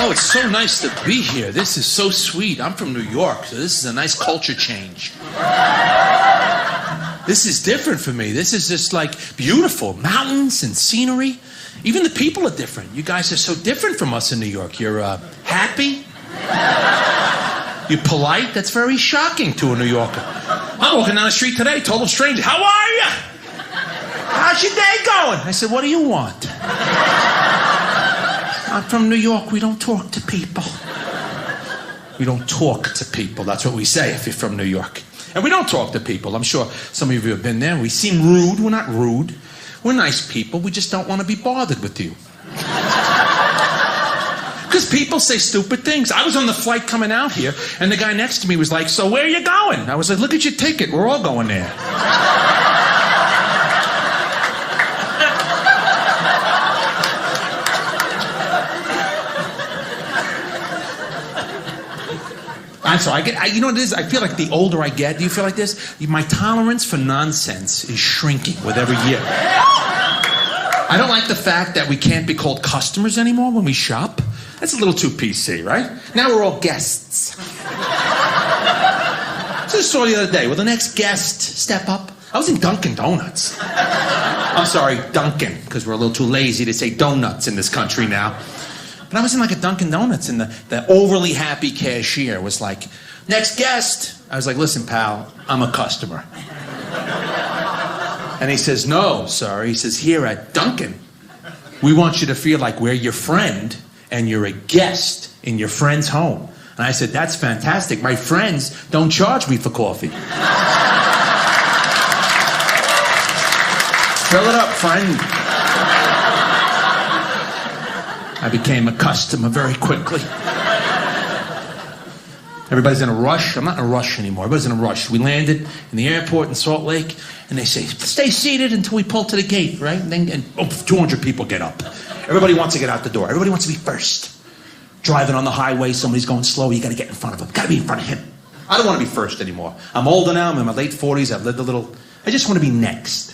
Oh, it's so nice to be here. This is so sweet. I'm from New York, so this is a nice culture change. This is different for me. This is just like beautiful. Mountains and scenery. Even the people are different. You guys are so different from us in New York. You're happy. You're polite. That's very shocking to a New Yorker. I'm walking down the street today, total stranger. How are you? How's your day going? I said, what do you want? I'm from New York. We don't talk to people. We don't talk to people. That's what we say if you're from New York. And we don't talk to people. I'm sure some of you have been there. We seem rude. We're not rude. We're nice people. We just don't want to be bothered with you. Because people say stupid things. I was on the flight coming out here, and the guy next to me was like, so where are you going? I was like, look at your ticket. We're all going there. I'm sorry, you know what it is? I feel like the older I get, do you feel like this? My tolerance for nonsense is shrinking with every year. I don't like the fact that we can't be called customers anymore when we shop. That's a little too PC, right? Now we're all guests. Just saw the other day, will the next guest step up? I was in Dunkin' Donuts. I'm sorry, Dunkin', because we're a little too lazy to say donuts in this country now. But I was in like a Dunkin' Donuts, and the overly happy cashier was like, next guest. I was like, listen, pal, I'm a customer. And he says, no, sir. He says, here at Dunkin', we want you to feel like we're your friend and you're a guest in your friend's home. And I said, that's fantastic. My friends don't charge me for coffee. Fill it up, friend. I became a customer very quickly. Everybody's in a rush. I'm not in a rush anymore. Everybody's in a rush. We landed in the airport in Salt Lake, and they say, stay seated until we pull to the gate, right? And then 200 people get up. Everybody wants to get out the door. Everybody wants to be first. Driving on the highway, somebody's going slow. You got to get in front of him. Got to be in front of him. I don't want to be first anymore. I'm older now. I'm in my late 40s. I've lived a little. I just want to be next.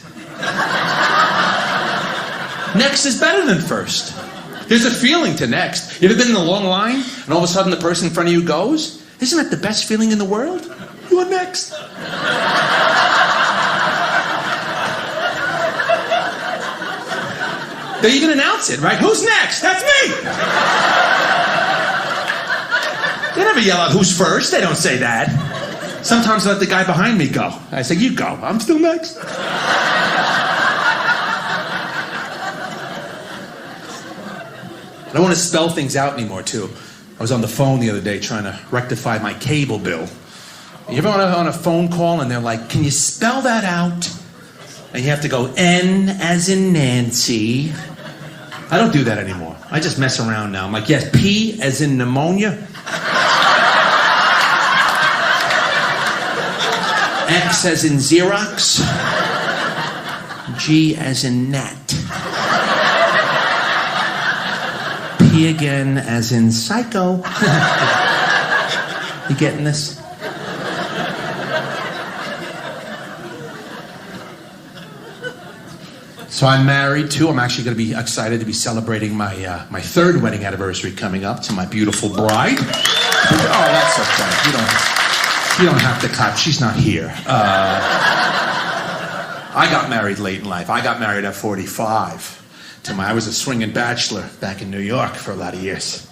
Next is better than first. There's a feeling to next. You ever been in a long line, and all of a sudden the person in front of you goes? Isn't that the best feeling in the world? You're next. They even announce it, right? Who's next? That's me! They never yell out, who's first? They don't say that. Sometimes I let the guy behind me go. I say, you go. I'm still next. I don't want to spell things out anymore, too. I was on the phone the other day trying to rectify my cable bill. You ever on a phone call and they're like, can you spell that out? And you have to go N as in Nancy. I don't do that anymore. I just mess around now. I'm like, yes, P as in pneumonia. X as in Xerox. G as in gnat. P again as in psycho. You getting this? So I'm married too. I'm actually going to be excited to be celebrating my my third wedding anniversary coming up to my beautiful bride. Oh, that's okay. You don't have to clap. She's not here. I got married late in life. I got married at 45. I was a swinging bachelor back in New York for a lot of years.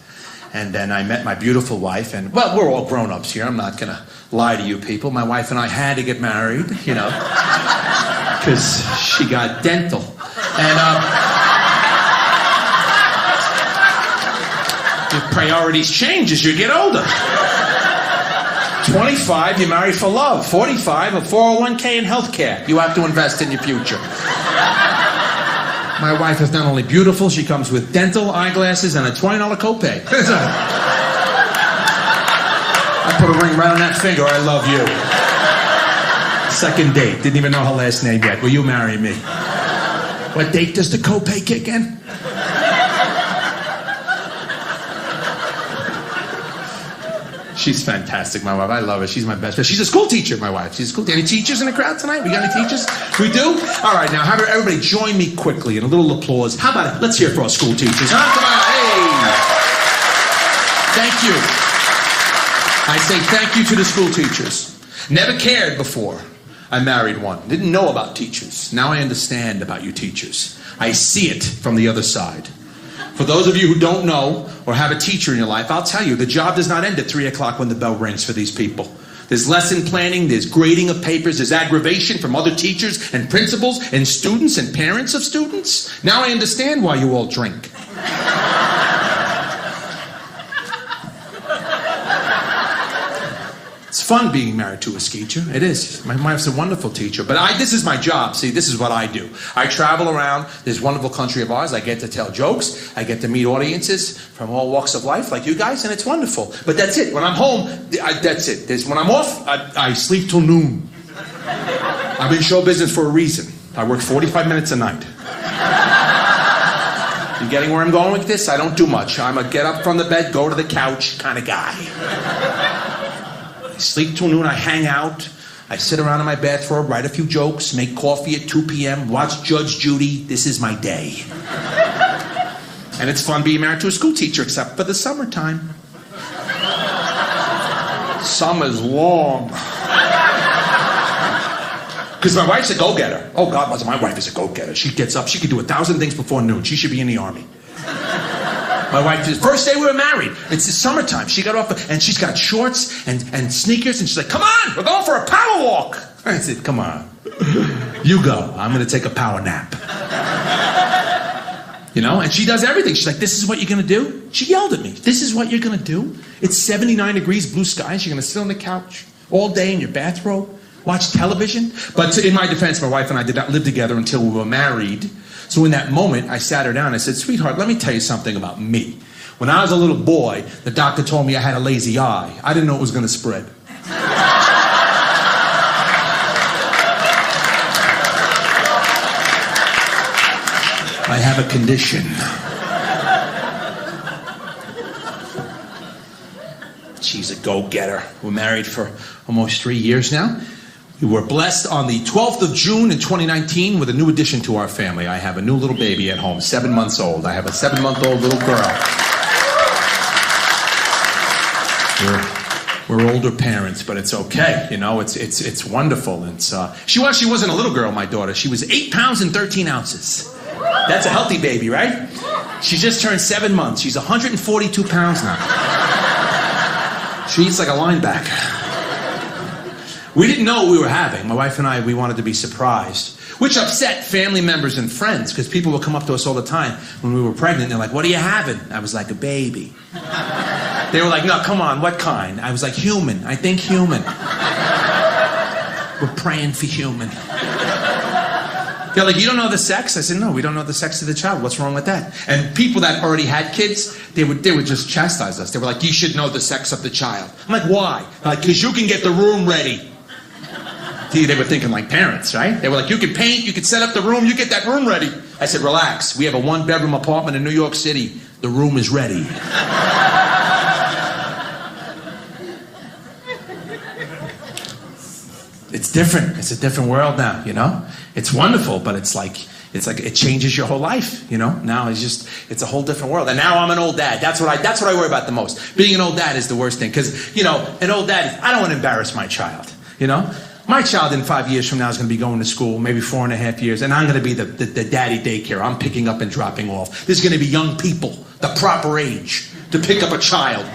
And then I met my beautiful wife, and, well, we're all grown-ups here. I'm not going to lie to you people. My wife and I had to get married, you know, because she got dental. And your priorities change as you get older. 25, you're married for love. 45, a 401k and healthcare. You have to invest in your future. My wife is not only beautiful, she comes with dental, eyeglasses, and a $20 copay. I put a ring right on that finger. I love you. Second date. Didn't even know her last name yet. Will you marry me? What date does the copay kick in? She's fantastic, my wife. I love her. She's my best friend. She's a school teacher, my wife. She's a school teacher. Any teachers in the crowd tonight? We got any teachers? We do? All right, now have everybody join me quickly in a little applause. How about it? Let's hear it for our school teachers. Huh? Come on, hey! thank you. I say thank you to the school teachers. Never cared before I married one. Didn't know about teachers. Now I understand about you teachers. I see it from the other side. For those of you who don't know or have a teacher in your life, I'll tell you, the job does not end at 3 o'clock when the bell rings for these people. There's lesson planning, there's grading of papers, there's aggravation from other teachers and principals and students and parents of students. Now I understand why you all drink. It's fun being married to a teacher. It is. My wife's a wonderful teacher. But this is my job. See, this is what I do. I travel around this wonderful country of ours. I get to tell jokes. I get to meet audiences from all walks of life like you guys, and it's wonderful. But that's it. When I'm home, that's it. When I'm off, I sleep till noon. I'm in show business for a reason. I work 45 minutes a night. You getting where I'm going with this? I don't do much. I'm a get up from the bed, go to the couch kind of guy. I sleep till noon, I hang out, I sit around in my bathrobe, write a few jokes, make coffee at 2 p.m., watch Judge Judy. This is my day. And it's fun being married to a school teacher, except for the summertime. Summer's long. Because my wife's a go-getter. Oh, God, my wife is a go-getter. She gets up, she can do 1,000 things before noon. She should be in the Army. My wife, the first day we were married, it's the summertime. She got off, and she's got shorts and sneakers, and she's like, come on, we're going for a power walk. I said, come on. You go. I'm going to take a power nap. You know, and she does everything. She's like, this is what you're going to do? She yelled at me. This is what you're going to do? It's 79 degrees, blue skies. You're going to sit on the couch all day in your bathrobe, watch television? But in my defense, my wife and I did not live together until we were married. So in that moment, I sat her down and I said, sweetheart, let me tell you something about me. When I was a little boy, the doctor told me I had a lazy eye. I didn't know it was going to spread. I have a condition. She's a go-getter. We're married for almost 3 years now. We were blessed on the 12th of June in 2019 with a new addition to our family. I have a new little baby at home, 7 months old. I have a 7-month-old little girl. We're older parents, but it's okay. You know, it's wonderful. She wasn't a little girl, my daughter. She was 8 pounds and 13 ounces. That's a healthy baby, right? She just turned 7 months. She's 142 pounds now. She eats like a linebacker. We didn't know what we were having. My wife and I, we wanted to be surprised, which upset family members and friends because people would come up to us all the time when we were pregnant. They're like, what are you having? I was like, a baby. They were like, no, come on, what kind? I was like, human. I think human. We're praying for human. They're like, you don't know the sex? I said, no, we don't know the sex of the child. What's wrong with that? And people that already had kids, they would just chastise us. They were like, you should know the sex of the child. I'm like, why? They're like, because you can get the room ready. See, they were thinking like parents, right? They were like, you can paint, you can set up the room, you get that room ready. I said, relax. We have a 1-bedroom apartment in New York City. The room is ready. It's different. It's a different world now, you know? It's wonderful, but it's like it changes your whole life, you know? Now it's a whole different world. And now I'm an old dad. That's what I worry about the most. Being an old dad is the worst thing because, you know, an old dad, I don't want to embarrass my child, you know? My child in 5 years from now is going to be going to school, maybe 4.5 years, and I'm going to be the daddy daycare. I'm picking up and dropping off. There's going to be young people, the proper age to pick up a child.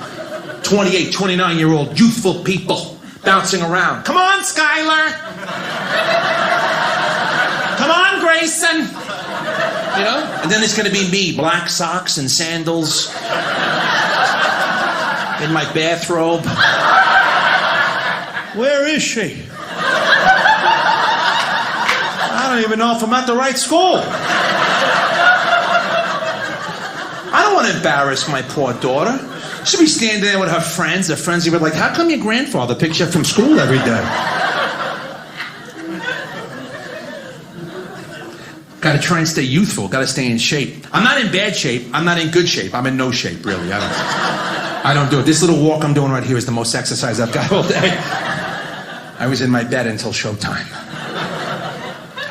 28, 29-year-old youthful people bouncing around. Come on, Skylar. Come on, Grayson. You know? And then it's going to be me, black socks and sandals in my bathrobe. Where is she? I don't even know if I'm at the right school. I don't want to embarrass my poor daughter. She'll be standing there with her friends. Her friends will be like, how come your grandfather picks you up from school every day? Got to try and stay youthful. Got to stay in shape. I'm not in bad shape. I'm not in good shape. I'm in no shape, really. I don't do it. This little walk I'm doing right here is the most exercise I've got all day. I was in my bed until showtime.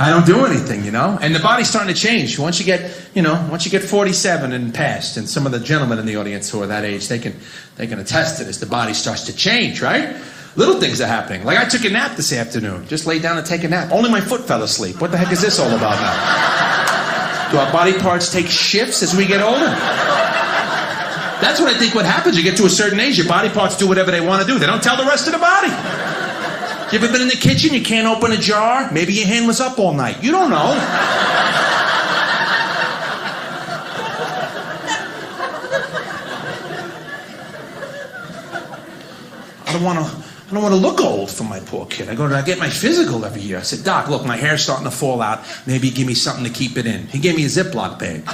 I don't do anything, And the body's starting to change. Once you get 47 and past, and some of the gentlemen in the audience who are that age, they can attest to this. The body starts to change, right? Little things are happening. Like I took a nap this afternoon. Just laid down and take a nap. Only my foot fell asleep. What the heck is this all about now? Do our body parts take shifts as we get older? That's what I think what happens. You get to a certain age, your body parts do whatever they want to do. They don't tell the rest of the body. You ever been in the kitchen, you can't open a jar? Maybe your hand was up all night. You don't know. I don't want to look old for my poor kid. I get my physical every year. I said, Doc, look, my hair's starting to fall out. Maybe give me something to keep it in. He gave me a Ziploc bag.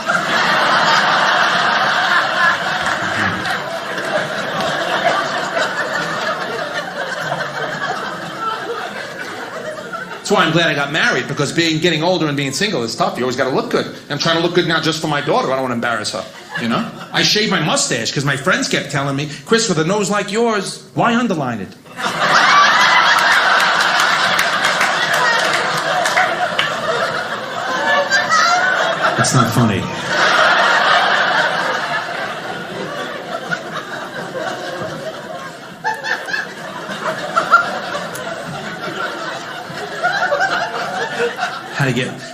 That's why I'm glad I got married, because getting older and being single is tough. You always got to look good. I'm trying to look good now just for my daughter. I don't want to embarrass her, I shaved my mustache because my friends kept telling me, Chris, with a nose like yours, why underline it? That's not funny.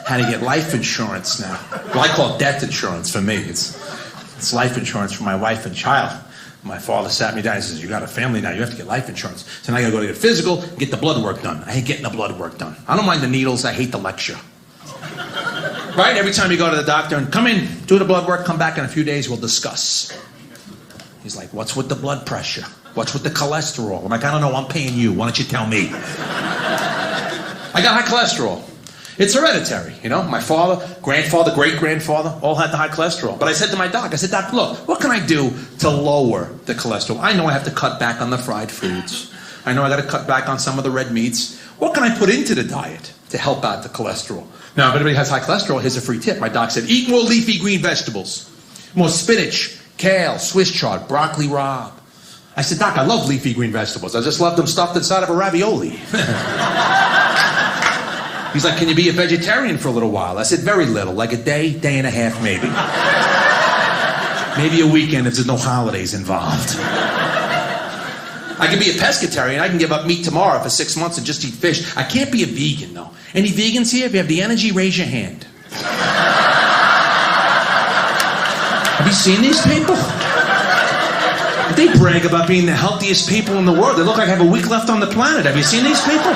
How to get life insurance now. Well, I call it death insurance for me. It's life insurance for my wife and child. My father sat me down and says, you got a family now, you have to get life insurance. So now I got to go to get physical and get the blood work done. I hate getting the blood work done. I don't mind the needles, I hate the lecture. Right? Every time you go to the doctor and come in, do the blood work, come back in a few days, we'll discuss. He's like, what's with the blood pressure? What's with the cholesterol? I'm like, I don't know, I'm paying you. Why don't you tell me? I got high cholesterol. It's hereditary, My father, grandfather, great-grandfather all had the high cholesterol. But I said to my doc, Doc, look, what can I do to lower the cholesterol? I know I have to cut back on the fried foods. I know I got to cut back on some of the red meats. What can I put into the diet to help out the cholesterol? Now, if anybody has high cholesterol, here's a free tip. My doc said, eat more leafy green vegetables. More spinach, kale, Swiss chard, broccoli rabe. I said, Doc, I love leafy green vegetables. I just love them stuffed inside of a ravioli. He's like, can you be a vegetarian for a little while? I said, very little, like a day and a half maybe. Maybe a weekend if there's no holidays involved. I can be a pescatarian. I can give up meat tomorrow for 6 months and just eat fish. I can't be a vegan, though. Any vegans here? If you have the energy, raise your hand. Have you seen these people? They brag about being the healthiest people in the world. They look like they have a week left on the planet. Have you seen these people?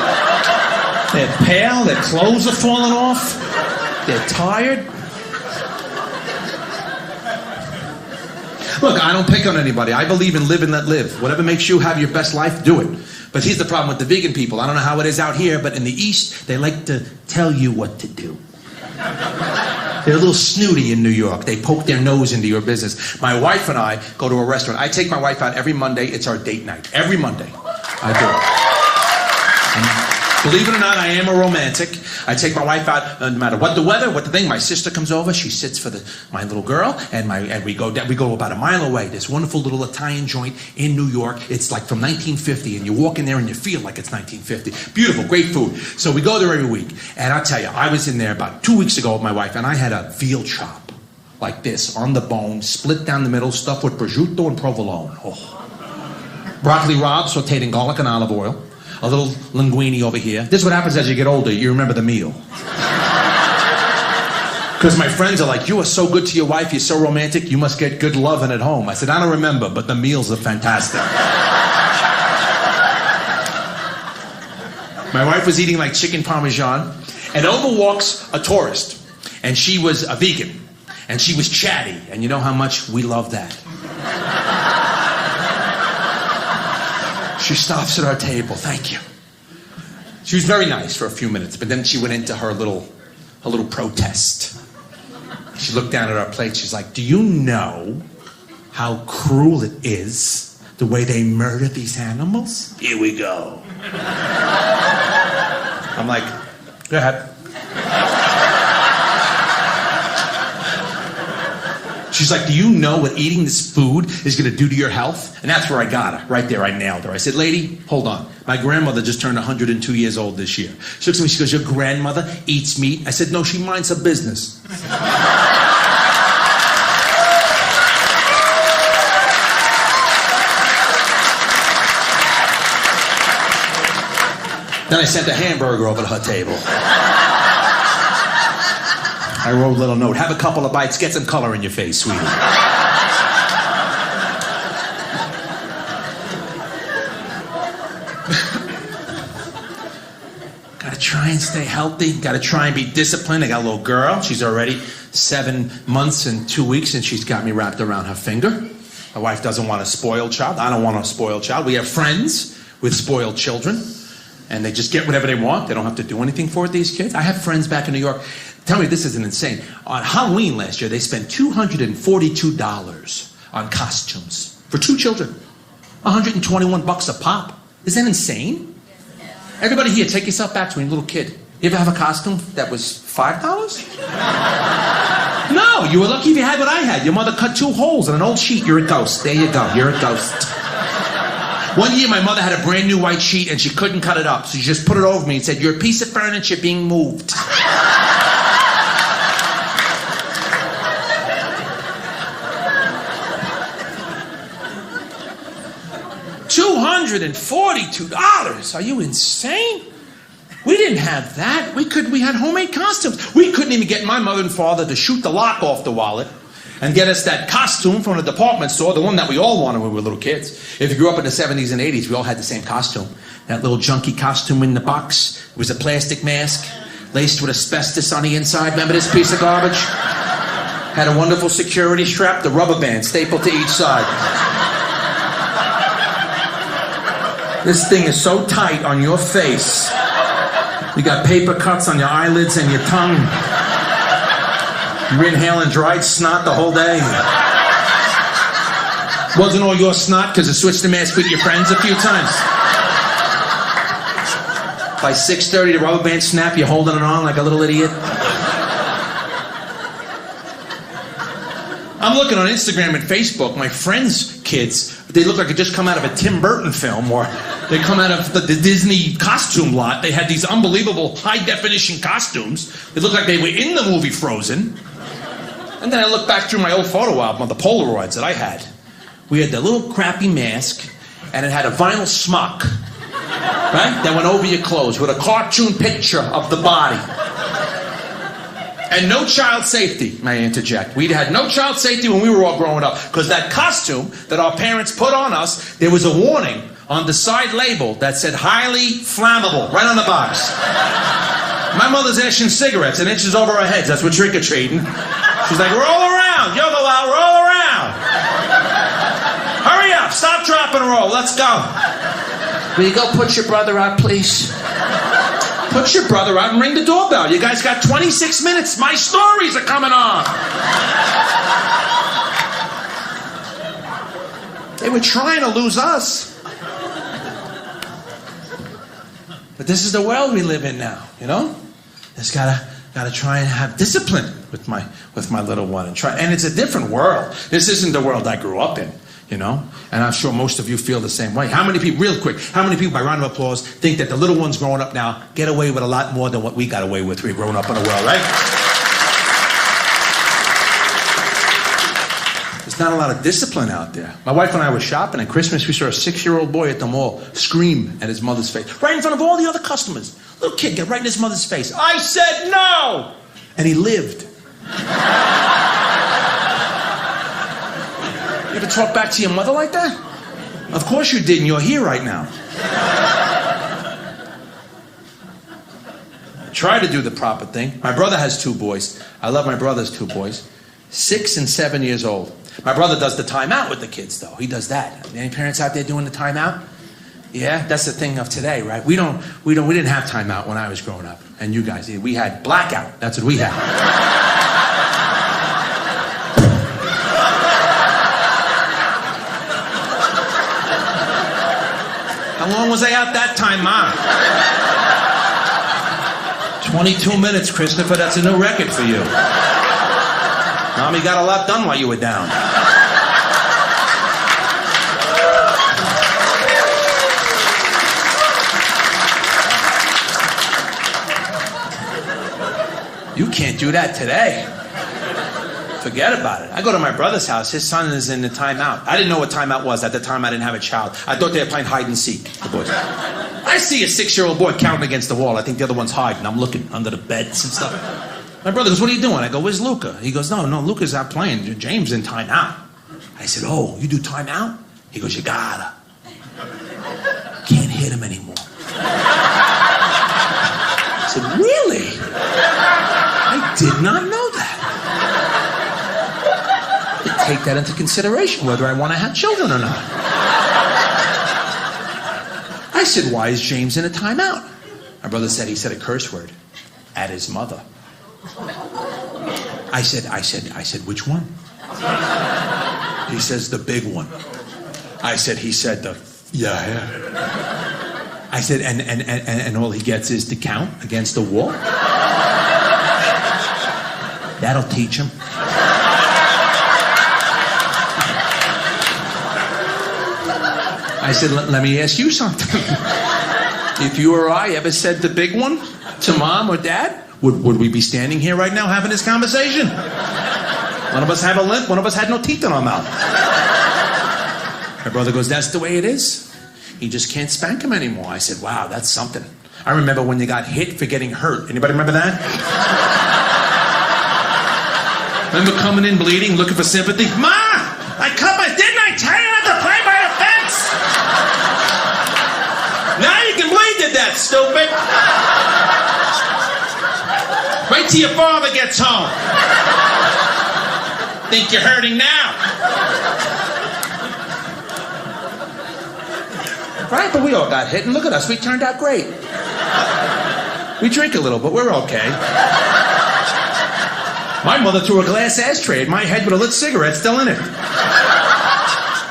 They're pale, their clothes are falling off, they're tired. Look, I don't pick on anybody. I believe in live and let live. Whatever makes you have your best life, do it. But here's the problem with the vegan people. I don't know how it is out here, but in the East, they like to tell you what to do. They're a little snooty in New York. They poke their nose into your business. My wife and I go to a restaurant. I take my wife out every Monday. It's our date night. Every Monday. I do it. And believe it or not, I am a romantic. I take my wife out, no matter what the weather, what the thing. My sister comes over. She sits for my little girl, and we go down. We go about a mile away. This wonderful little Italian joint in New York. It's like from 1950, and you walk in there and you feel like it's 1950. Beautiful, great food. So we go there every week. And I'll tell you, I was in there about 2 weeks ago with my wife, and I had a veal chop like this on the bone, split down the middle, stuffed with prosciutto and provolone. Oh. Broccoli rabe sauteed in garlic and olive oil. A little linguine over here. This is what happens as you get older. You remember the meal. Because my friends are like, you are so good to your wife, you're so romantic, you must get good loving at home. I said, I don't remember, but the meals are fantastic. My wife was eating like chicken parmesan, and over walks a tourist. And she was a vegan. And she was chatty. And you know how much we love that. She stops at our table. Thank you. She was very nice for a few minutes, but then she went into her little protest. She looked down at our plate. She's like, do you know how cruel it is the way they murder these animals? Here we go. I'm like, go ahead. She's like, do you know what eating this food is going to do to your health? And that's where I got her. Right there, I nailed her. I said, lady, hold on. My grandmother just turned 102 years old this year. She looks at me, she goes, your grandmother eats meat? I said, no, she minds her business. Then I sent a hamburger over to her table. I wrote a little note. Have a couple of bites. Get some color in your face, sweetie. Gotta try and stay healthy. Gotta try and be disciplined. I got a little girl. She's already 7 months and 2 weeks, and she's got me wrapped around her finger. My wife doesn't want a spoiled child. I don't want a spoiled child. We have friends with spoiled children. And they just get whatever they want. They don't have to do anything for it, these kids. I have friends back in New York. Tell me this isn't insane. On Halloween last year, they spent $242 on costumes for 2 children. $121 a pop. Isn't that insane? Everybody here, take yourself back to when you were a little kid. You ever have a costume that was $5? No, you were lucky if you had what I had. Your mother cut 2 holes in an old sheet. You're a ghost. There you go. You're a ghost. One year, my mother had a brand new white sheet and she couldn't cut it up. So she just put it over me and said, you're a piece of furniture being moved. $242? Are you insane? We didn't have that. We had homemade costumes. We couldn't even get my mother and father to shoot the lock off the wallet and get us that costume from the department store, the one that we all wanted when we were little kids. If you grew up in the 70s and 80s, we all had the same costume. That little junky costume in the box. It was a plastic mask, laced with asbestos on the inside. Remember this piece of garbage? Had a wonderful security strap, the rubber band stapled to each side. This thing is so tight on your face. You got paper cuts on your eyelids and your tongue. You're inhaling dried snot the whole day. Wasn't all your snot because you switched the mask with your friends a few times. By 6:30, the rubber band snap, you're holding it on like a little idiot. I'm looking on Instagram and Facebook, my friends' kids, they look like they just come out of a Tim Burton film, or they come out of the Disney costume lot. They had these unbelievable high-definition costumes. They looked like they were in the movie Frozen. And then I look back through my old photo album of the Polaroids that I had. We had the little crappy mask, and it had a vinyl smock, right? That went over your clothes with a cartoon picture of the body. And no child safety, may I interject. We had no child safety when we were all growing up, because that costume that our parents put on us, there was a warning on the side label that said highly flammable, right on the box. My mother's ashing cigarettes and inches over our heads. That's what trick-or-treating. She's like, roll around, yoga wow, roll around. Hurry up, stop, drop, and roll, let's go. Will you go put your brother out, please? Put your brother out and ring the doorbell. You guys got 26 minutes. My stories are coming on. They were trying to lose us. But this is the world we live in now, you know? Just gotta try and have discipline with my little one and it's a different world. This isn't the world I grew up in, you know? And I'm sure most of you feel the same way. How many people, real quick, how many people, by round of applause, think that the little ones growing up now get away with a lot more than what we got away with when we were growing up in the world, right? There's not a lot of discipline out there. My wife and I were shopping at Christmas. We saw a 6-year-old boy at the mall scream at his mother's face, right in front of all the other customers. Little kid get right in his mother's face. I said no! And he lived. You ever talk back to your mother like that? Of course you didn't. You're here right now. I try to do the proper thing. My brother has 2 boys. I love my brother's 2 boys. 6 and 7 years old. My brother does the timeout with the kids, though. He does that. Any parents out there doing the timeout? Yeah, that's the thing of today, right? We didn't have timeout when I was growing up. And you guys did. We had blackout. That's what we had. How long was I out that time, Mom? 22 minutes, Christopher. That's a new record for you. Mommy got a lot done while you were down. You can't do that today. Forget about it. I go to my brother's house. His son is in the timeout. I didn't know what timeout was. At the time, I didn't have a child. I thought they were playing hide and seek, the boys. I see a 6-year-old boy counting against the wall. I think the other one's hiding. I'm looking under the beds and stuff. My brother goes, what are you doing? I go, where's Luca? He goes, no, Luca's out playing. James in timeout. I said, oh, you do timeout? He goes, you gotta. Can't hit him anymore. I said, really? I did not know that. Take that into consideration, whether I want to have children or not. I said, why is James in a timeout? My brother said he said a curse word at his mother. I said, which one? He says, the big one. He said, yeah. I said, and all he gets is to count against the wall? That'll teach him. I said, let me ask you something. If you or I ever said the big one to mom or dad, would we be standing here right now having this conversation? One of us have a limp, one of us had no teeth in our mouth. My brother goes, that's the way it is. You just can't spank him anymore. I said, wow, that's something. I remember when you got hit for getting hurt. Anybody remember that? Remember coming in bleeding, looking for sympathy? Ma! Didn't I tell you not to play by the fence? Now you can bleed to death, stupid. Wait till your father gets home. Think you're hurting now. Right, but we all got hit, and look at us, we turned out great. We drink a little, but we're okay. My mother threw a glass ashtray at my head with a lit cigarette still in it.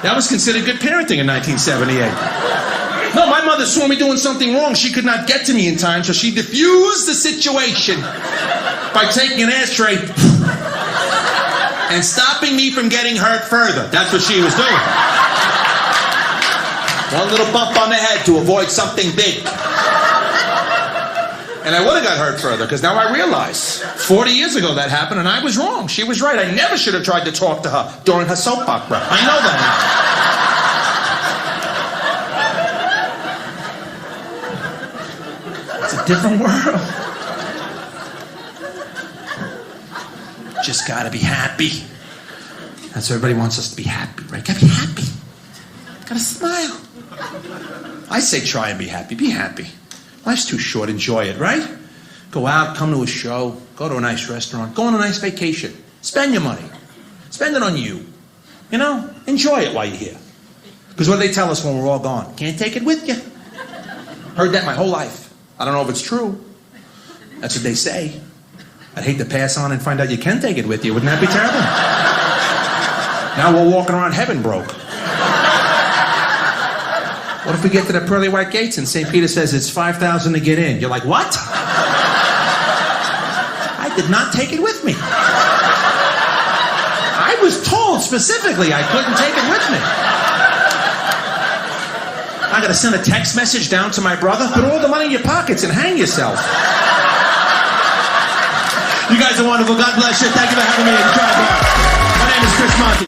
That was considered good parenting in 1978. No, my mother saw me doing something wrong. She could not get to me in time, so she diffused the situation by taking an ashtray and stopping me from getting hurt further. That's what she was doing. One little bump on the head to avoid something big. And I would have got hurt further, because now I realize 40 years ago that happened, and I was wrong. She was right. I never should have tried to talk to her during her soap opera. I know that now. It's a different world. Just gotta be happy. That's what everybody wants us to be happy, right? Gotta be happy. Gotta smile. I say try and be happy. Be happy. Life's too short. Enjoy it, right? Go out, come to a show, go to a nice restaurant, go on a nice vacation. Spend your money. Spend it on you. You know, enjoy it while you're here. Because what do they tell us when we're all gone? Can't take it with you. Heard that my whole life. I don't know if it's true. That's what they say. I'd hate to pass on and find out you can take it with you. Wouldn't that be terrible? Now we're walking around heaven broke. What if we get to the pearly white gates and St. Peter says it's $5,000 to get in? You're like, what? I did not take it with me. I was told specifically I couldn't take it with me. I gotta send a text message down to my brother. Put all the money in your pockets and hang yourself. You guys are wonderful. God bless you. Thank you for having me. My name is Chris Monty.